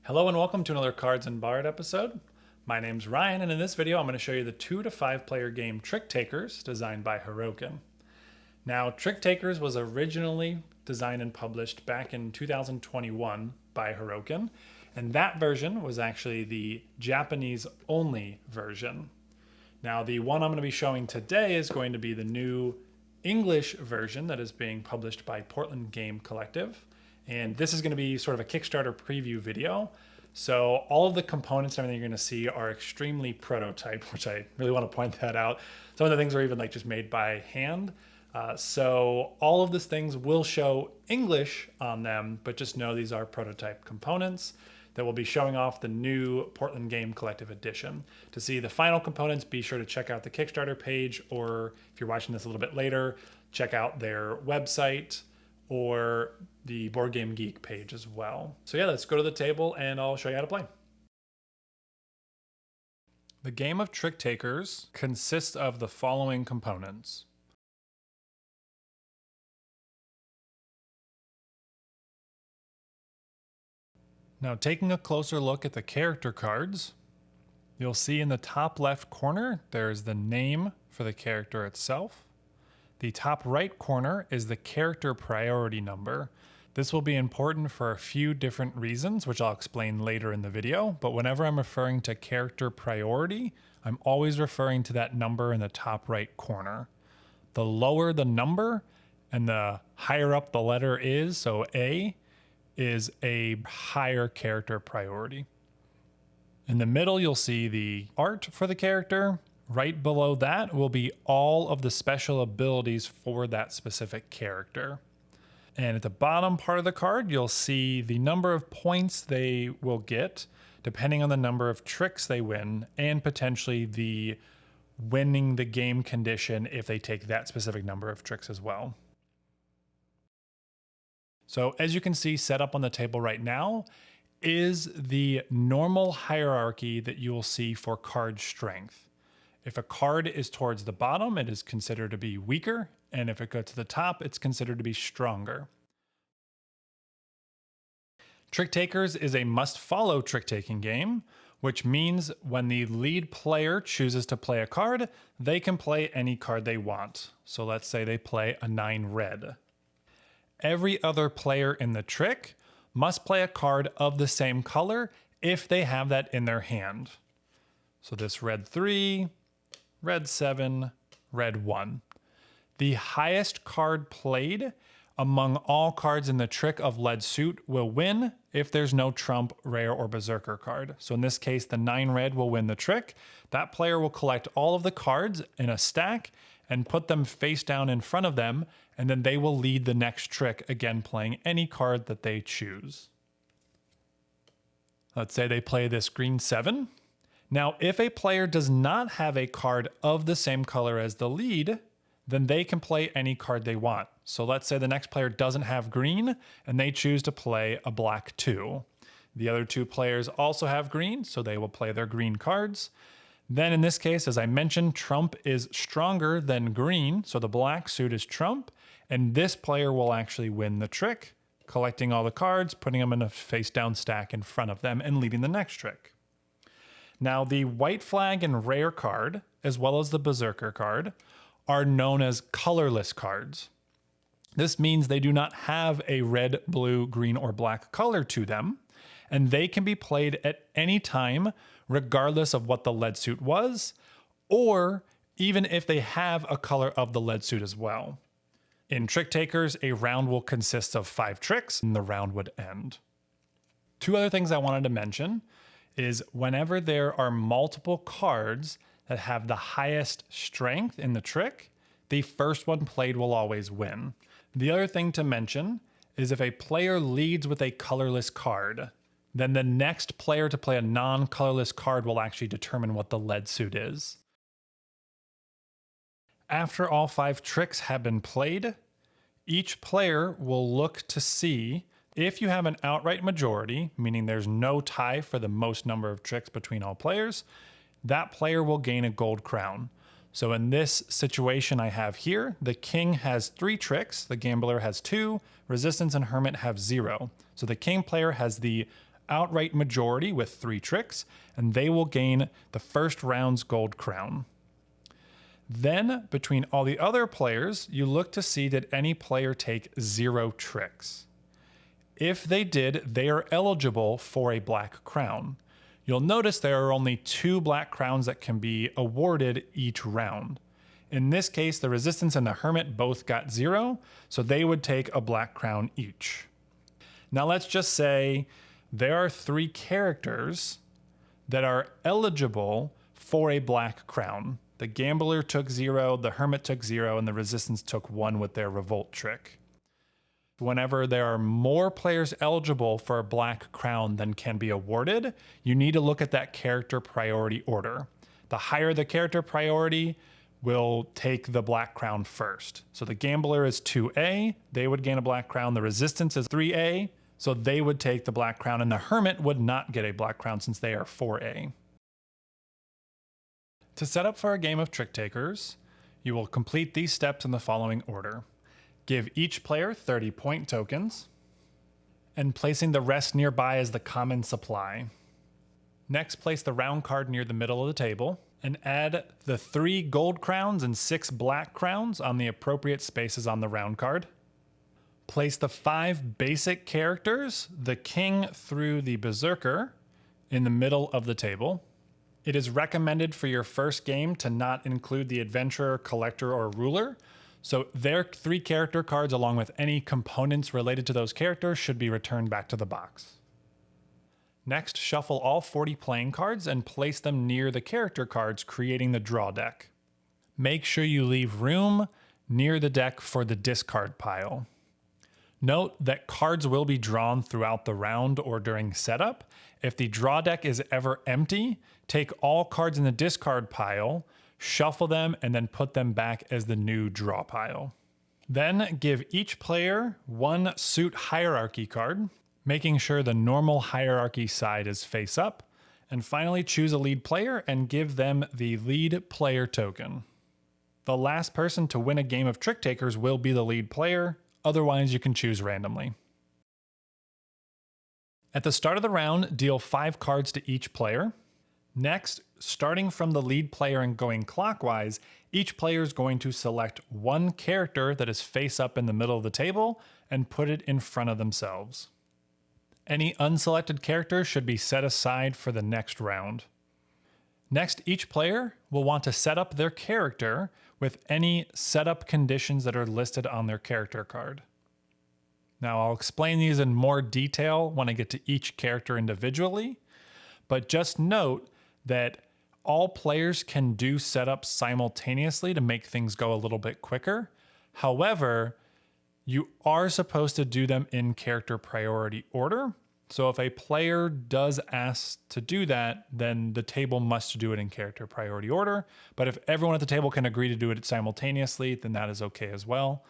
Hello and welcome to another Cards Unbarred episode. My name's Ryan, and in this video I'm going to show you the 2 to 5 player game TRICKTAKERs designed by Hermit. Now, TRICKTAKERs was originally designed and published back in 2021 by Hermit, and that version was actually the Japanese only version. Now, the one I'm going to be showing today is going to be the new English version that is being published by Portland Game Collective. And this is going to be sort of a Kickstarter preview video. So all of the components and everything you're going to see are extremely prototype, which I really want to point that out. Some of the things are even like just made by hand. So all of these things will show English on them, but just know these are prototype components that will be showing off the new Portland Game Collective edition. To see the final components, be sure to check out the Kickstarter page, or if you're watching this a little bit later, check out their website or the Board Game Geek page as well. So yeah, let's go to the table and I'll show you how to play. The game of TRICKTAKERs consists of the following components. Now, taking a closer look at the character cards, you'll see in the top left corner, there's the name for the character itself. The top right corner is the character priority number. This will be important for a few different reasons, which I'll explain later in the video, but whenever I'm referring to character priority, I'm always referring to that number in the top right corner. The lower the number and the higher up the letter is, so A, is a higher character priority. In the middle, you'll see the art for the character. Right below that will be all of the special abilities for that specific character. And at the bottom part of the card, you'll see the number of points they will get, depending on the number of tricks they win, and potentially the winning the game condition if they take that specific number of tricks as well. So as you can see set up on the table right now is the normal hierarchy that you will see for card strength. If a card is towards the bottom, it is considered to be weaker, and if it goes to the top, it's considered to be stronger. TRICKTAKERs is a must-follow trick-taking game, which means when the lead player chooses to play a card, they can play any card they want. So let's say they play a 9 red. Every other player in the trick must play a card of the same color if they have that in their hand. So this red 3, red 7, red 1. The highest card played among all cards in the trick of lead suit will win if there's no trump, rare, or berserker card. So in this case, the 9 red will win the trick. That player will collect all of the cards in a stack and put them face down in front of them, and then they will lead the next trick, again playing any card that they choose. Let's say they play this green 7. Now, if a player does not have a card of the same color as the lead, then they can play any card they want. So let's say the next player doesn't have green and they choose to play a black 2. The other 2 players also have green, so they will play their green cards. Then in this case, as I mentioned, trump is stronger than green, so the black suit is trump, and this player will actually win the trick, collecting all the cards, putting them in a face down stack in front of them, and leading the next trick. Now, the white flag and rare card, as well as the Berserker card, are known as colorless cards. This means they do not have a red, blue, green, or black color to them, and they can be played at any time, regardless of what the lead suit was, or even if they have a color of the lead suit as well. In TRICKTAKERs, a round will consist of 5 tricks, and the round would end. 2 other things I wanted to mention is whenever there are multiple cards that have the highest strength in the trick, the first one played will always win. The other thing to mention is if a player leads with a colorless card, then the next player to play a non-colorless card will actually determine what the lead suit is. After all 5 tricks have been played, each player will look to see if you have an outright majority, meaning there's no tie for the most number of tricks between all players, that player will gain a gold crown. So in this situation I have here, the king has 3 tricks, the gambler has 2, resistance and hermit have 0. So the king player has the outright majority with 3 tricks, and they will gain the first round's gold crown. Then, between all the other players, you look to see did any player take 0 tricks. If they did, they are eligible for a black crown. You'll notice there are only 2 black crowns that can be awarded each round. In this case, the Resistance and the Hermit both got 0, so they would take a black crown each. Now let's just say there are 3 characters that are eligible for a black crown. The Gambler took 0, the Hermit took 0, and the Resistance took 1 with their Revolt trick. Whenever there are more players eligible for a black crown than can be awarded, you need to look at that character priority order. The higher the character priority will take the black crown first. So the Gambler is 2A, they would gain a black crown. The Resistance is 3A, so they would take the black crown, and the Hermit would not get a black crown since they are 4A. To set up for a game of Trick Takers, you will complete these steps in the following order. Give each player 30 point tokens, and placing the rest nearby as the common supply. Next, place the round card near the middle of the table, and add the 3 gold crowns and 6 black crowns on the appropriate spaces on the round card. Place the 5 basic characters, the king through the berserker, in the middle of the table. It is recommended for your first game to not include the adventurer, collector, or ruler, so their 3 character cards along with any components related to those characters should be returned back to the box. Next, shuffle all 40 playing cards and place them near the character cards, creating the draw deck. Make sure you leave room near the deck for the discard pile. Note that cards will be drawn throughout the round or during setup. If the draw deck is ever empty, take all cards in the discard pile, shuffle them, and then put them back as the new draw pile. Then give each player 1 suit hierarchy card, making sure the normal hierarchy side is face up, and finally choose a lead player and give them the lead player token. The last person to win a game of Trick Takers will be the lead player, otherwise you can choose randomly. At the start of the round, deal 5 cards to each player. Next, starting from the lead player and going clockwise, each player is going to select 1 character that is face up in the middle of the table and put it in front of themselves. Any unselected character should be set aside for the next round. Next, each player will want to set up their character with any setup conditions that are listed on their character card. Now, I'll explain these in more detail when I get to each character individually, but just note that all players can do setups simultaneously to make things go a little bit quicker. However, you are supposed to do them in character priority order. So if a player does ask to do that, then the table must do it in character priority order. But if everyone at the table can agree to do it simultaneously, then that is okay as well.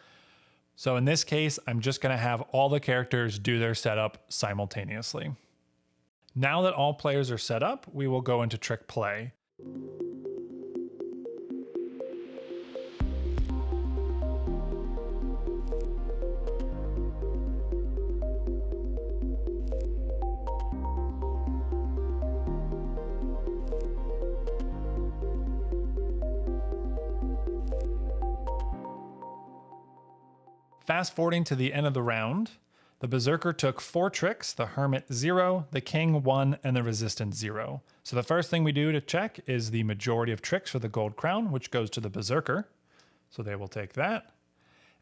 So in this case, I'm just going to have all the characters do their setup simultaneously. Now that all players are set up, we will go into trick play. Fast forwarding to the end of the round, the Berserker took 4 tricks, the Hermit 0, the King 1, and the Resistance 0. So the first thing we do to check is the majority of tricks for the gold crown, which goes to the Berserker. So they will take that.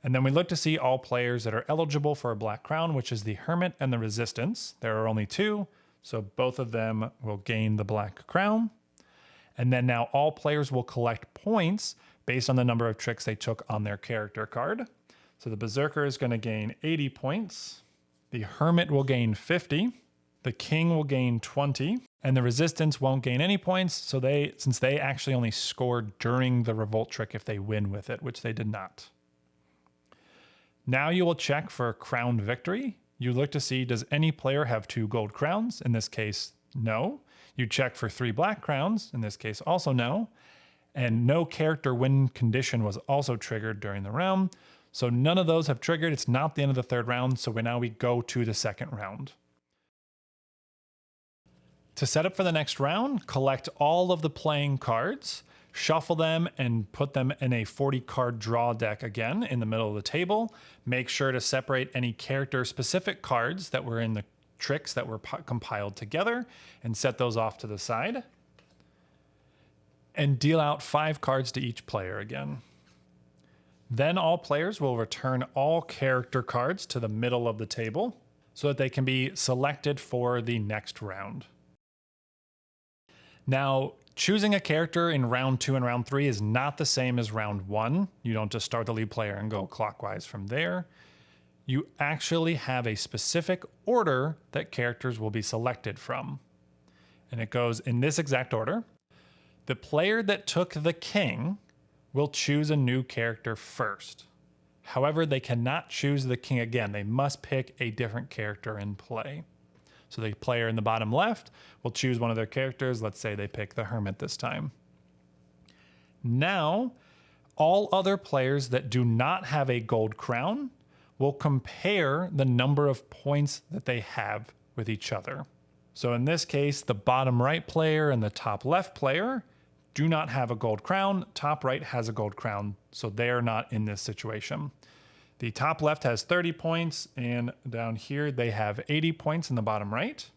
And then we look to see all players that are eligible for a black crown, which is the Hermit and the Resistance. There are only 2, so both of them will gain the black crown. And then now all players will collect points based on the number of tricks they took on their character card. So the Berserker is going to gain 80 points. The Hermit will gain 50. The King will gain 20. And the Resistance won't gain any points, so since they actually only scored during the Revolt trick if they win with it, which they did not. Now you will check for crown victory. You look to see, does any player have 2 gold crowns? In this case, no. You check for 3 black crowns. In this case, also no. And no character win condition was also triggered during the round. So none of those have triggered. It's not the end of the 3rd round, so now we go to the 2nd round. To set up for the next round, collect all of the playing cards, shuffle them and put them in a 40 card draw deck again in the middle of the table. Make sure to separate any character specific cards that were in the tricks that were compiled together and set those off to the side. And deal out 5 cards to each player again. Then all players will return all character cards to the middle of the table so that they can be selected for the next round. Now, choosing a character in round 2 and round 3 is not the same as round 1. You don't just start the lead player and go clockwise from there. You actually have a specific order that characters will be selected from. And it goes in this exact order. The player that took the king will choose a new character first. However, they cannot choose the king again. They must pick a different character in play. So the player in the bottom left will choose one of their characters. Let's say they pick the Hermit this time. Now, all other players that do not have a gold crown will compare the number of points that they have with each other. So in this case, the bottom right player and the top left player do not have a gold crown. Top right has a gold crown, so they're not in this situation. The top left has 30 points, and down here they have 80 points in the bottom right.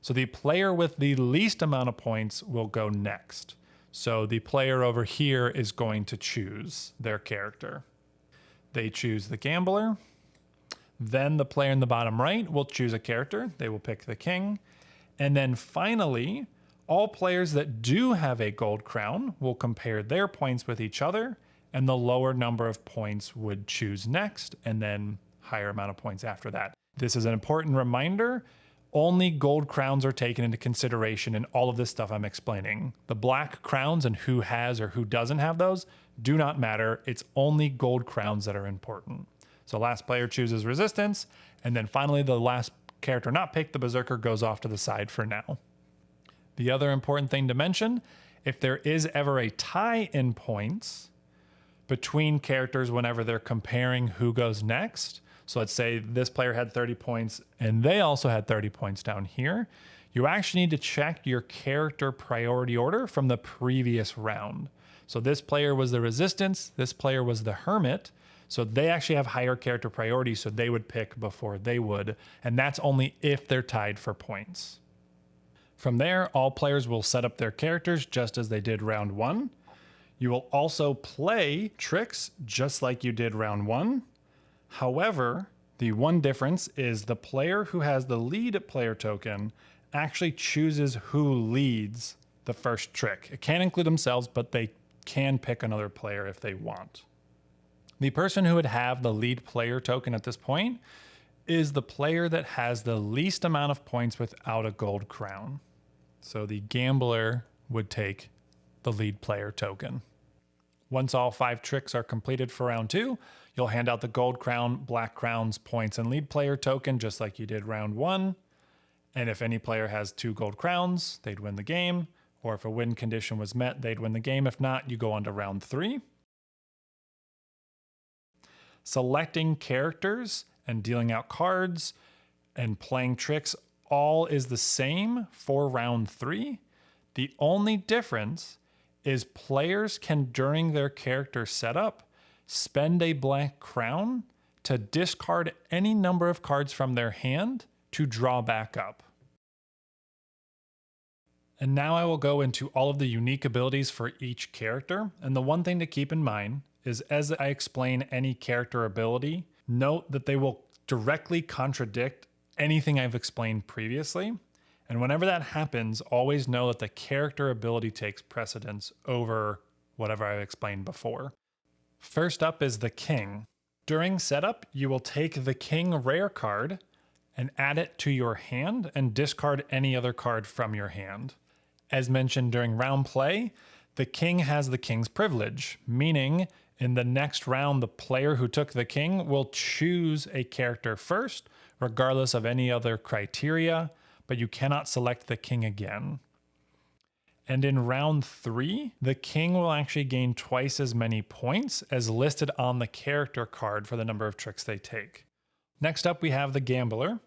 So the player with the least amount of points will go next. So the player over here is going to choose their character. They choose the gambler. Then the player in the bottom right will choose a character. They will pick the king. And then finally, all players that do have a gold crown will compare their points with each other, and the lower number of points would choose next, and then higher amount of points after that. This is an important reminder. Only gold crowns are taken into consideration in all of this stuff I'm explaining. The black crowns and who has or who doesn't have those do not matter. It's only gold crowns that are important. So last player chooses resistance, and then finally the last character not picked, the Berserker, goes off to the side for now. The other important thing to mention, if there is ever a tie in points between characters whenever they're comparing who goes next, so let's say this player had 30 points and they also had 30 points down here, you actually need to check your character priority order from the previous round. So this player was the resistance, this player was the Hermit, so they actually have higher character priority, so they would pick before they would, and that's only if they're tied for points. From there, all players will set up their characters just as they did round 1. You will also play tricks just like you did round 1. However, the one difference is the player who has the lead player token actually chooses who leads the first trick. It can't include themselves, but they can pick another player if they want. The person who would have the lead player token at this point is the player that has the least amount of points without a gold crown. So the gambler would take the lead player token. Once all 5 tricks are completed for round 2, you'll hand out the gold crown, black crowns, points, and lead player token just like you did round 1. And if any player has 2 gold crowns, they'd win the game. Or if a win condition was met, they'd win the game. If not, you go on to round 3. Selecting characters and dealing out cards and playing tricks all is the same for round 3. The only difference is players can, during their character setup, spend a black crown to discard any number of cards from their hand to draw back up. And now I will go into all of the unique abilities for each character. And the one thing to keep in mind is as I explain any character ability, note that they will directly contradict anything I've explained previously. And whenever that happens, always know that the character ability takes precedence over whatever I've explained before. First up is the King. During setup, you will take the King rare card and add it to your hand and discard any other card from your hand. As mentioned during round play, the King has the King's privilege, meaning in the next round, the player who took the King will choose a character first, regardless of any other criteria, but you cannot select the King again. And in round 3, the King will actually gain twice as many points as listed on the character card for the number of tricks they take. Next up, we have the Gambler.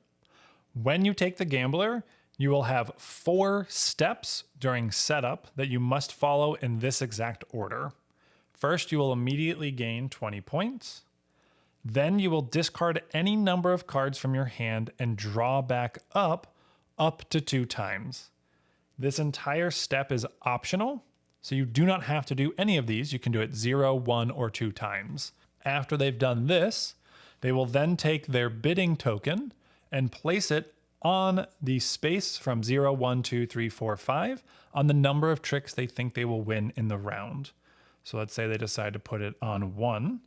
When you take the Gambler, You will have 4 steps during setup that you must follow in this exact order. First, you will immediately gain 20 points. Then you will discard any number of cards from your hand and draw back up to 2 times. This entire step is optional, so you do not have to do any of these. You can do it 0, 1, or 2 times. After they've done this, they will then take their bidding token and place it on the space from 0, 1, 2, 3, 4, 5 on the number of tricks they think they will win in the round. So let's say they decide to put it on 1,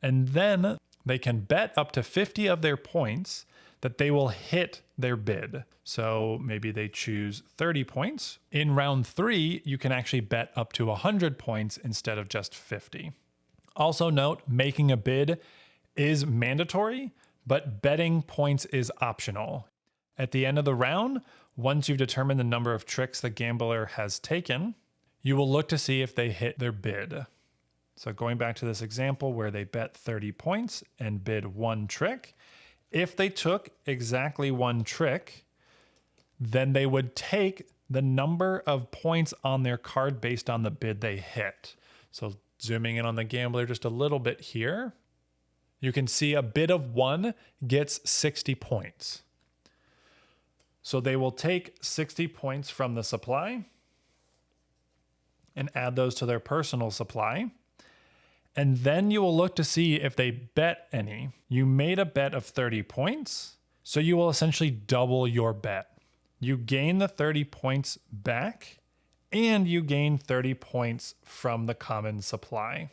and then they can bet up to 50 of their points that they will hit their bid. So maybe they choose 30 points. In round 3, you can actually bet up to 100 points instead of just 50. Also note, making a bid is mandatory, but betting points is optional. At the end of the round, once you've determined the number of tricks the gambler has taken, you will look to see if they hit their bid. So going back to this example where they bet 30 points and bid 1 trick, if they took exactly 1 trick, then they would take the number of points on their card based on the bid they hit. So zooming in on the gambler just a little bit here, you can see a bid of 1 gets 60 points. So they will take 60 points from the supply and add those to their personal supply. And then you will look to see if they bet any. You made a bet of 30 points, so you will essentially double your bet. You gain the 30 points back, and you gain 30 points from the common supply.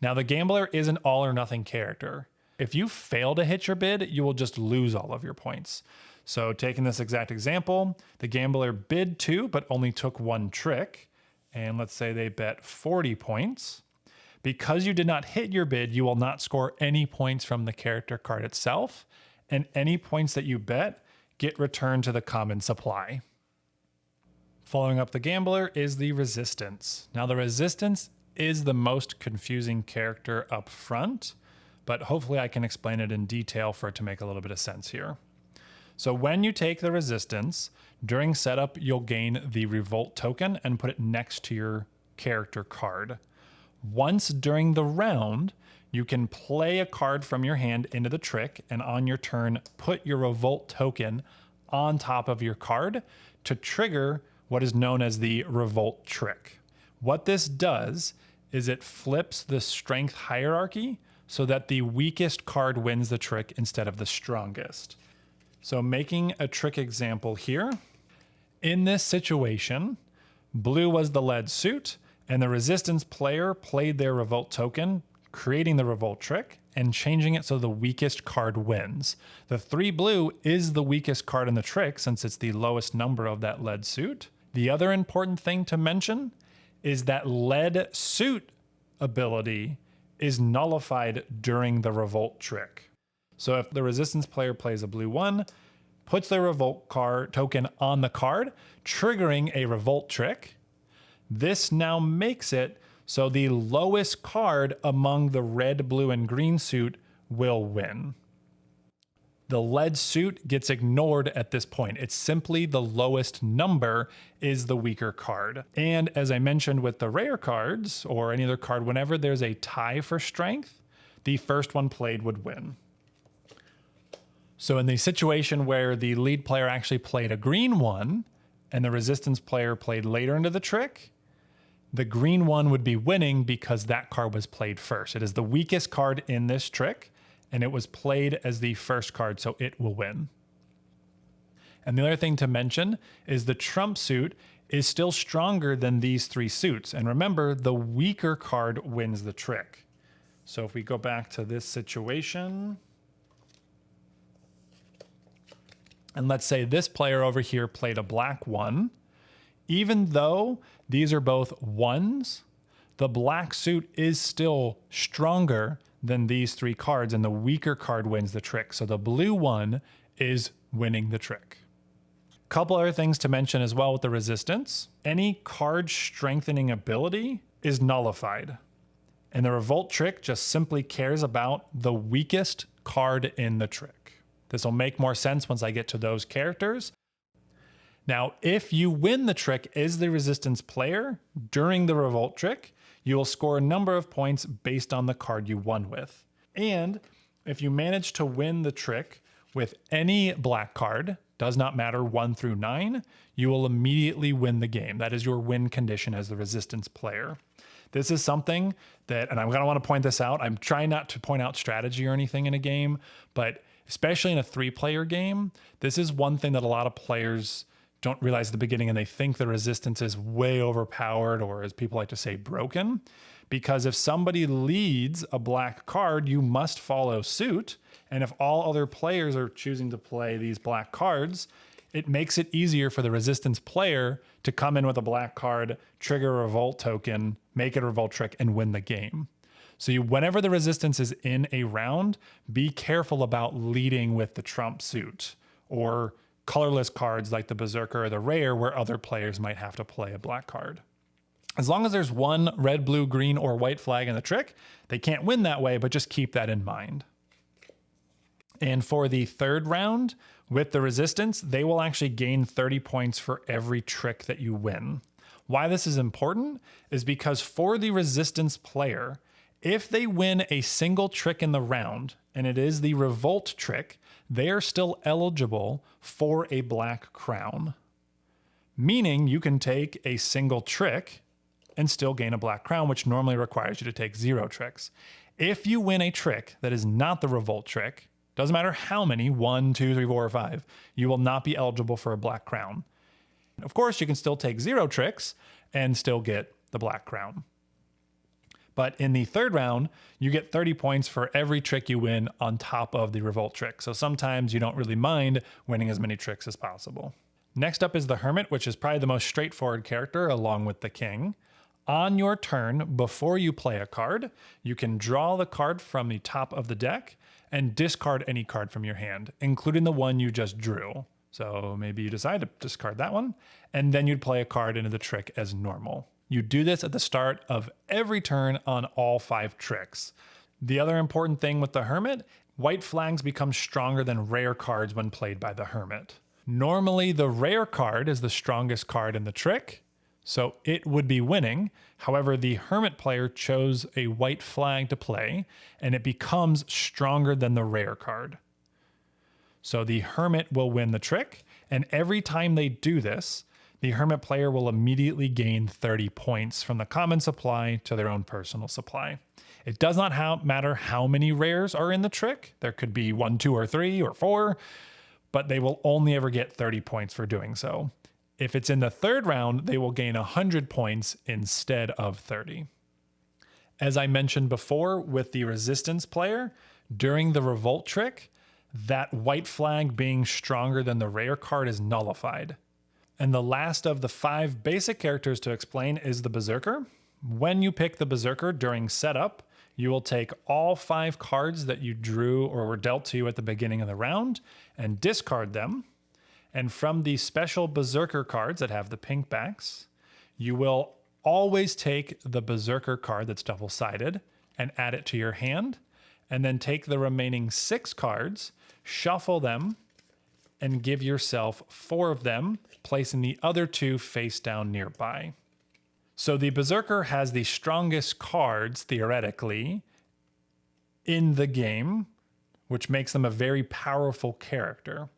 Now, the gambler is an all or nothing character. If you fail to hit your bid, you will just lose all of your points. So taking this exact example, the gambler bid 2, but only took 1 trick. And let's say they bet 40 points. Because you did not hit your bid, you will not score any points from the character card itself, and any points that you bet get returned to the common supply. Following up the gambler is the resistance. Now the resistance is the most confusing character up front, but hopefully I can explain it in detail for it to make a little bit of sense here. So when you take the resistance, during setup, you'll gain the revolt token and put it next to your character card. Once during the round, you can play a card from your hand into the trick, and on your turn, put your revolt token on top of your card to trigger what is known as the revolt trick. What this does is it flips the strength hierarchy so that the weakest card wins the trick instead of the strongest. So making a trick example here, in this situation, blue was the lead suit, and the resistance player played their revolt token, creating the revolt trick and changing it so the weakest card wins. The 3 blue is the weakest card in the trick since it's the lowest number of that lead suit. The other important thing to mention is that lead suit ability is nullified during the revolt trick. So if the resistance player plays a blue 1, puts their revolt card token on the card, triggering a revolt trick, this now makes it so the lowest card among the red, blue, and green suit will win. The lead suit gets ignored at this point. It's simply the lowest number is the weaker card. And as I mentioned with the rare cards or any other card, whenever there's a tie for strength, the first one played would win. So in the situation where the lead player actually played a green 1 and the resistance player played later into the trick, the green 1 would be winning because that card was played first. It is the weakest card in this trick, and it was played as the first card, so it will win. And the other thing to mention is the trump suit is still stronger than these 3 suits. And remember, the weaker card wins the trick. So if we go back to this situation, and let's say this player over here played a black 1, even though these are both 1s, the black suit is still stronger than these 3 cards, and the weaker card wins the trick. So the blue 1 is winning the trick. Couple other things to mention as well with the resistance. Any card strengthening ability is nullified, and the revolt trick just simply cares about the weakest card in the trick. This will make more sense once I get to those characters. Now, if you win the trick as the resistance player during the revolt trick, you will score a number of points based on the card you won with. And if you manage to win the trick with any black card, does not matter 1 through 9, you will immediately win the game. That is your win condition as the resistance player. This is something that, and I'm going to want to point this out, I'm trying not to point out strategy or anything in a game, but especially in a 3-player game, this is one thing that a lot of players don't realize at the beginning, and they think the resistance is way overpowered, or as people like to say, broken. Because if somebody leads a black card, you must follow suit. And if all other players are choosing to play these black cards, it makes it easier for the resistance player to come in with a black card, trigger a revolt token, make it a revolt trick, and win the game. So whenever the resistance is in a round, be careful about leading with the trump suit or colorless cards like the Berserker or the Rare, where other players might have to play a black card. As long as there's one red, blue, green, or white flag in the trick, they can't win that way, but just keep that in mind. And for the third round, with the resistance, they will actually gain 30 points for every trick that you win. Why this is important is because for the resistance player, if they win a single trick in the round, and it is the revolt trick, they are still eligible for a black crown. Meaning you can take a single trick and still gain a black crown, which normally requires you to take 0 tricks. If you win a trick that is not the revolt trick, doesn't matter how many, 1, 2, 3, 4, or 5, you will not be eligible for a black crown. Of course, you can still take 0 tricks and still get the black crown. But in the third round, you get 30 points for every trick you win on top of the revolt trick. So sometimes you don't really mind winning as many tricks as possible. Next up is the Hermit, which is probably the most straightforward character along with the King. On your turn, before you play a card, you can draw the card from the top of the deck and discard any card from your hand, including the one you just drew. So maybe you decide to discard that one, and then you'd play a card into the trick as normal. You do this at the start of every turn on all 5 tricks. The other important thing with the Hermit, white flags become stronger than rare cards when played by the Hermit. Normally, the rare card is the strongest card in the trick, so it would be winning. However, the Hermit player chose a white flag to play, and it becomes stronger than the rare card. So the Hermit will win the trick, and every time they do this, the Hermit player will immediately gain 30 points from the common supply to their own personal supply. It does not matter how many rares are in the trick. There could be 1, 2, or 3, or 4, but they will only ever get 30 points for doing so. If it's in the third round, they will gain 100 points instead of 30. As I mentioned before with the resistance player, during the revolt trick, that white flag being stronger than the rare card is nullified. And the last of the 5 basic characters to explain is the Berserker. When you pick the Berserker during setup, you will take all 5 cards that you drew or were dealt to you at the beginning of the round and discard them. And from the special Berserker cards that have the pink backs, you will always take the Berserker card that's double-sided and add it to your hand, and then take the remaining 6 cards, shuffle them, and give yourself 4 of them, placing the other 2 face down nearby. So the Berserker has the strongest cards, theoretically, in the game, which makes them a very powerful character.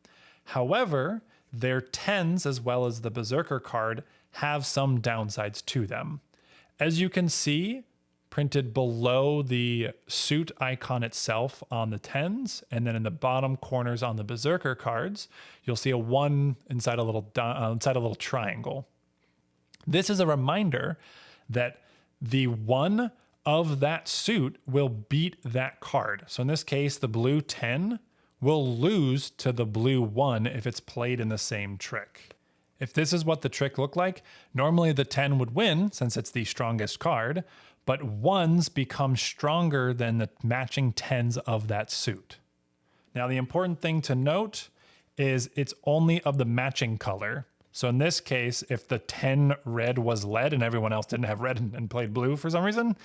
However, their 10s, as well as the Berserker card, have some downsides to them. As you can see, printed below the suit icon itself on the 10s, and then in the bottom corners on the Berserker cards, you'll see a 1 inside a little triangle. This is a reminder that the 1 of that suit will beat that card. So in this case, the blue 10 will lose to the blue 1 if it's played in the same trick. If this is what the trick looked like, normally the 10 would win since it's the strongest card, but 1s become stronger than the matching 10s of that suit. Now, the important thing to note is it's only of the matching color. So in this case, if the 10 red was lead and everyone else didn't have red and played blue for some reason,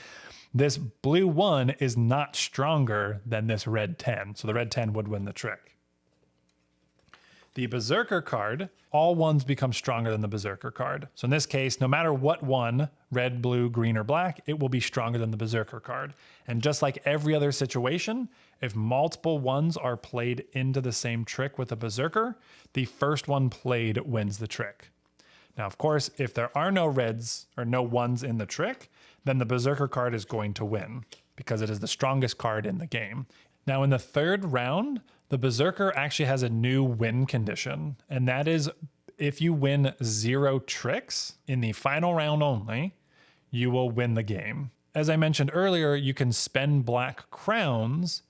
this blue 1 is not stronger than this red 10. So the red 10 would win the trick. the Berserker card, all ones become stronger than the Berserker card. So in this case, no matter what one, red, blue, green, or black, it will be stronger than the Berserker card. And just like every other situation, if multiple ones are played into the same trick with a Berserker, the first one played wins the trick. Now, of course, if there are no reds or no ones in the trick, then the Berserker card is going to win because it is the strongest card in the game. Now, in the third round, the Berserker actually has a new win condition, and that is if you win 0 tricks in the final round only, you will win the game. As I mentioned earlier, you can spend black crowns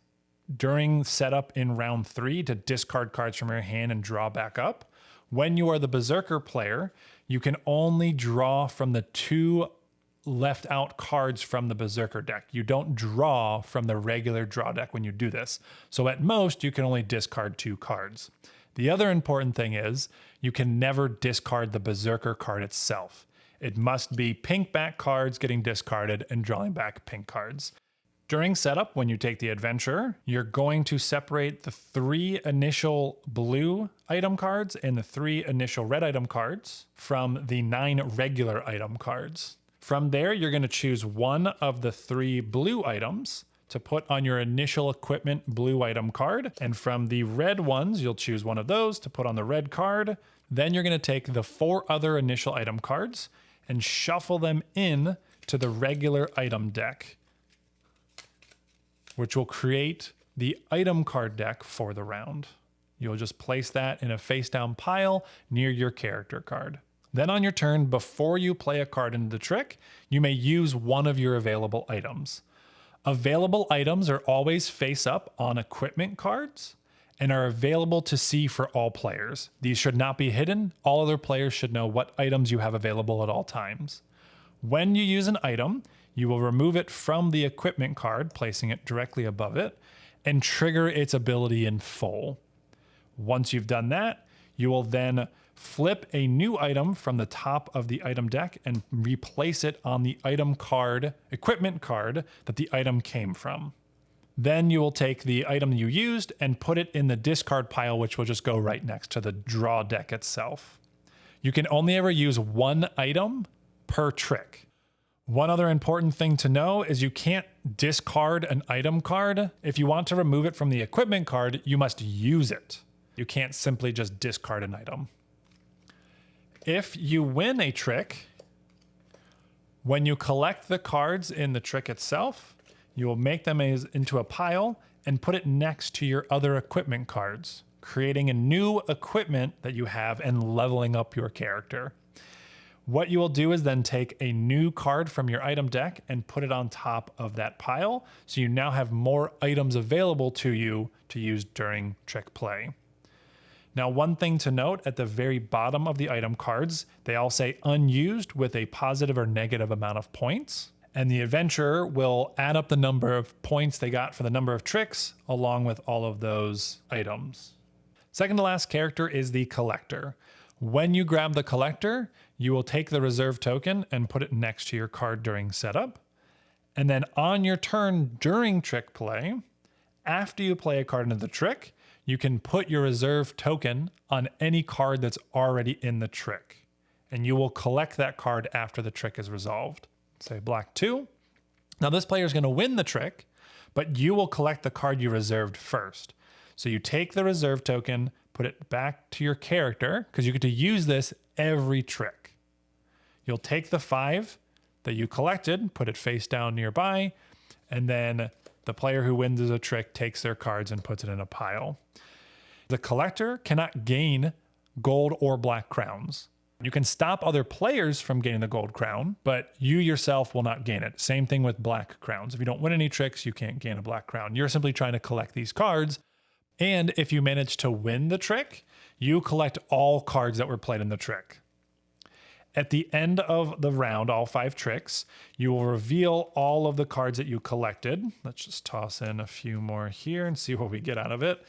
during setup in round 3 to discard cards from your hand and draw back up. When you are the Berserker player, you can only draw from the 2 left out cards from the Berserker deck. You don't draw from the regular draw deck when you do this. So at most, you can only discard 2 cards. The other important thing is you can never discard the Berserker card itself. It must be pink back cards getting discarded and drawing back pink cards. During setup, when you take the adventure, you're going to separate the 3 initial blue item cards and the 3 initial red item cards from the 9 regular item cards. From there, you're going to choose one of the 3 blue items to put on your initial equipment blue item card. And from the red ones, you'll choose one of those to put on the red card. Then you're going to take the 4 other initial item cards and shuffle them in to the regular item deck, which will create the item card deck for the round. You'll just place that in a face down pile near your character card. Then on your turn, before you play a card into the trick, you may use one of your available items. Available items are always face up on equipment cards and are available to see for all players. These should not be hidden. All other players should know what items you have available at all times. When you use an item, you will remove it from the equipment card, placing it directly above it, and trigger its ability in full. Once you've done that, you will then flip a new item from the top of the item deck and replace it on the item card, equipment card that the item came from. Then you will take the item you used and put it in the discard pile, which will just go right next to the draw deck itself. You can only ever use one item per trick. One other important thing to know is you can't discard an item card. If you want to remove it from the equipment card, you must use it. You can't simply just discard an item. If you win a trick, when you collect the cards in the trick itself, you will make them into a pile and put it next to your other equipment cards, creating a new equipment that you have and leveling up your character. What you will do is then take a new card from your item deck and put it on top of that pile, so you now have more items available to you to use during trick play. Now, one thing to note, at the very bottom of the item cards, they all say unused with a positive or negative amount of points. And the adventurer will add up the number of points they got for the number of tricks along with all of those items. Second to last character is the collector. When you grab the collector, you will take the reserve token and put it next to your card during setup. And then on your turn during trick play, after you play a card into the trick, you can put your reserve token on any card that's already in the trick. And you will collect that card after the trick is resolved. Say black 2. Now this player is going to win the trick, but you will collect the card you reserved first. So you take the reserve token, put it back to your character, because you get to use this every trick. You'll take the 5 that you collected, put it face down nearby, and then the player who wins a trick takes their cards and puts it in a pile. The collector cannot gain gold or black crowns. You can stop other players from gaining the gold crown, but you yourself will not gain it. Same thing with black crowns. If you don't win any tricks, you can't gain a black crown. You're simply trying to collect these cards. And if you manage to win the trick, you collect all cards that were played in the trick. At the end of the round, all 5 tricks, you will reveal all of the cards that you collected. Let's just toss in a few more here and see what we get out of it.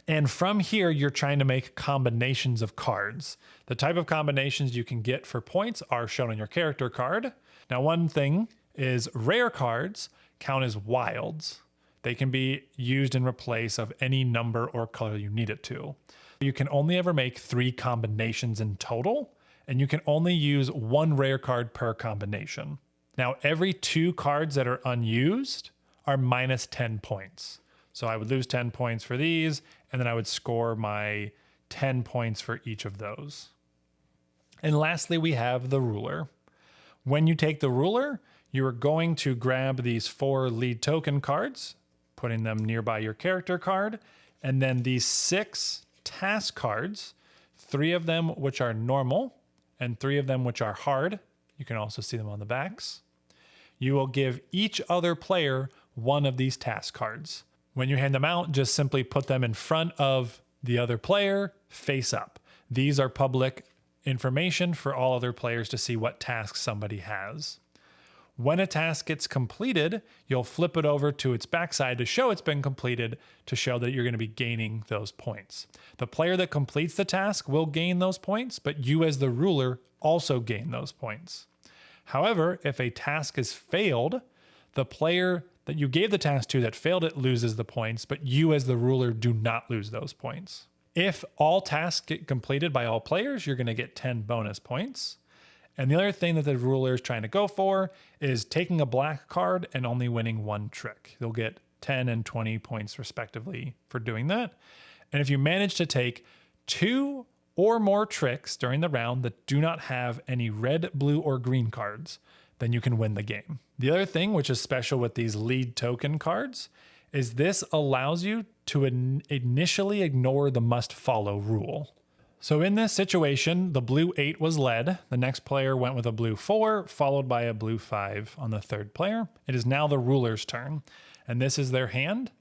And from here, you're trying to make combinations of cards. The type of combinations you can get for points are shown on your character card. Now, one thing is rare cards count as wilds. they can be used in replace of any number or color you need it to. You can only ever make 3 combinations in total, and you can only use 1 rare card per combination. Now, every 2 cards that are unused are minus 10 points. So I would lose 10 points for these, and then I would score my 10 points for each of those. And lastly, we have the ruler. When you take the ruler, you are going to grab these 4 lead token cards, putting them nearby your character card, and then these 6 task cards, 3 of them which are normal, and 3 of them which are hard. You can also see them on the backs. You will give each other player 1 of these task cards. When you hand them out, just simply put them in front of the other player, face up. These are public information for all other players to see what tasks somebody has. When a task gets completed, you'll flip it over to its backside to show it's been completed, to show that you're going to be gaining those points. The player that completes the task will gain those points, but you as the ruler also gain those points. However, if a task is failed, the player that you gave the task to that failed it loses the points, but you as the ruler do not lose those points. If all tasks get completed by all players, you're going to get 10 bonus points. And the other thing that the ruler is trying to go for is taking a black card and only winning 1 trick. You'll get 10 and 20 points respectively for doing that. And if you manage to take 2 or more tricks during the round that do not have any red, blue, or green cards, then you can win the game. The other thing which is special with these lead token cards is this allows you to initially ignore the must follow rule. So in this situation, the blue 8 was led. The next player went with a blue 4, followed by a blue 5 on the third player. It is now the ruler's turn, and this is their hand.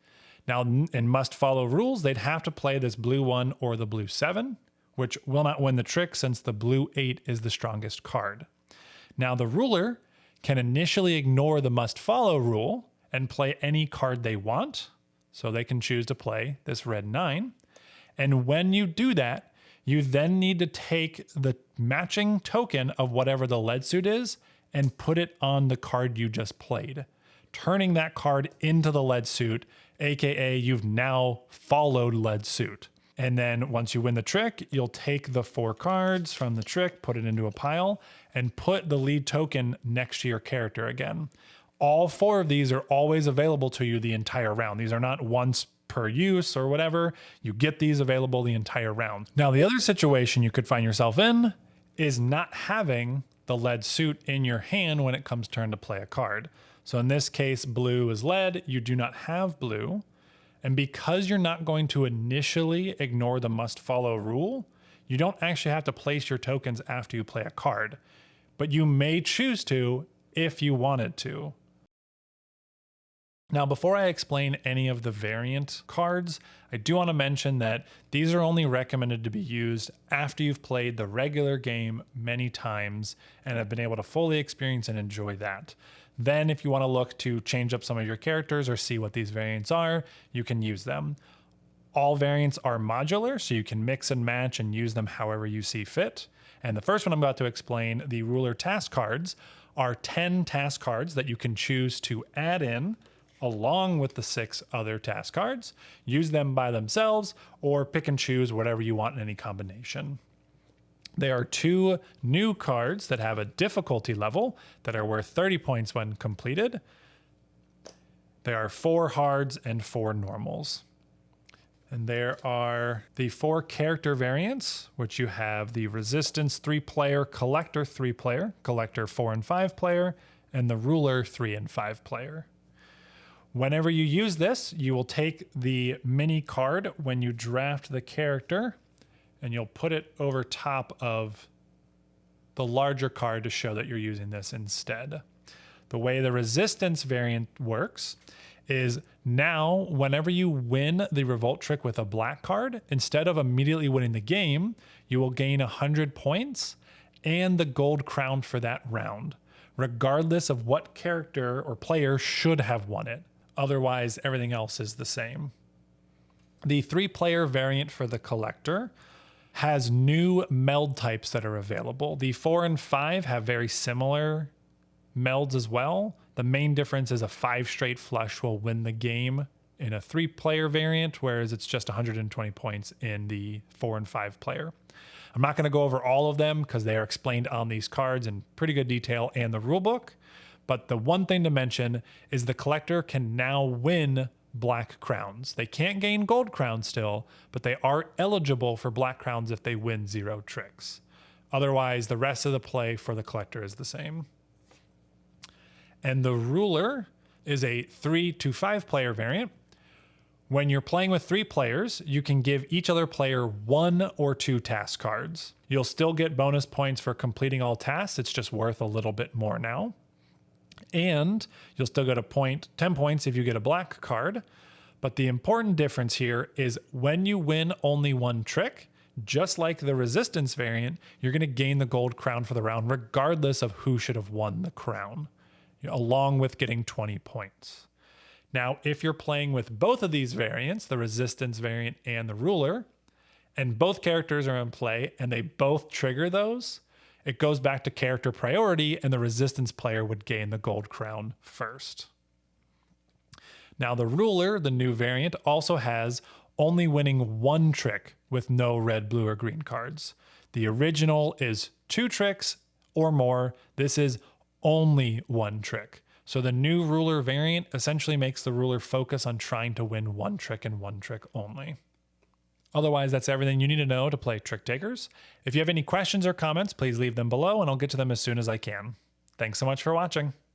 Now, in must follow rules, they'd have to play this blue 1 or the blue 7, which will not win the trick since the blue 8 is the strongest card. Now, the ruler can initially ignore the must follow rule and play any card they want. So they can choose to play this red 9. And when you do that, you then need to take the matching token of whatever the lead suit is and put it on the card you just played, turning that card into the lead suit, aka you've now followed lead suit. And then once you win the trick, you'll take the 4 cards from the trick, put it into a pile, and put the lead token next to your character again. All 4 of these are always available to you the entire round. These are not once per use or whatever. You get these available the entire round. Now, the other situation you could find yourself in is not having the lead suit in your hand when it comes turn to play a card. So in this case, blue is lead. You do not have blue. And because you're not going to initially ignore the must follow rule, you don't actually have to place your tokens after you play a card, but you may choose to if you wanted to. Now, before I explain any of the variant cards, I do want to mention that these are only recommended to be used after you've played the regular game many times and have been able to fully experience and enjoy that. Then if you want to look to change up some of your characters or see what these variants are, you can use them. All variants are modular, so you can mix and match and use them however you see fit. And the first one I'm about to explain, the ruler task cards, are 10 task cards that you can choose to add in along with the 6 other task cards. Use them by themselves or pick and choose whatever you want in any combination. There are 2 new cards that have a difficulty level that are worth 30 points when completed. There are 4 hards and 4 normals. And there are the 4 character variants, which you have the Resistance 3-player, Collector 3-player, Collector 4 and 5-player, and the Ruler 3 and 5-player. Whenever you use this, you will take the mini card when you draft the character, and you'll put it over top of the larger card to show that you're using this instead. The way the Resistance variant works is now whenever you win the Revolt trick with a black card, instead of immediately winning the game, you will gain 100 points and the gold crown for that round, regardless of what character or player should have won it. Otherwise, everything else is the same. The 3-player variant for the Collector has new meld types that are available. The 4 and 5 have very similar melds as well. The main difference is a 5 straight flush will win the game in a 3-player variant, whereas it's just 120 points in the 4 and 5 player. I'm not going to go over all of them because they are explained on these cards in pretty good detail and the rulebook. But the one thing to mention is the collector can now win black crowns. They can't gain gold crowns still, but they are eligible for black crowns if they win 0 tricks. Otherwise, the rest of the play for the collector is the same. And the ruler is a 3 to 5 player variant. When you're playing with 3 players, you can give each other player 1 or 2 task cards. You'll still get bonus points for completing all tasks. It's just worth a little bit more now. And you'll still get 10 points if you get a black card. But the important difference here is when you win only 1 trick, just like the resistance variant, you're going to gain the gold crown for the round, regardless of who should have won the crown, along with getting 20 points. Now, if you're playing with both of these variants, the resistance variant and the ruler, and both characters are in play and they both trigger those, it goes back to character priority and the resistance player would gain the gold crown first. Now, the ruler, the new variant, also has only winning 1 trick with no red, blue, or green cards. The original is 2 tricks or more. This is only 1 trick. So the new ruler variant essentially makes the ruler focus on trying to win 1 trick and 1 trick only. Otherwise, that's everything you need to know to play Trick Takers. If you have any questions or comments, please leave them below and I'll get to them as soon as I can. Thanks so much for watching.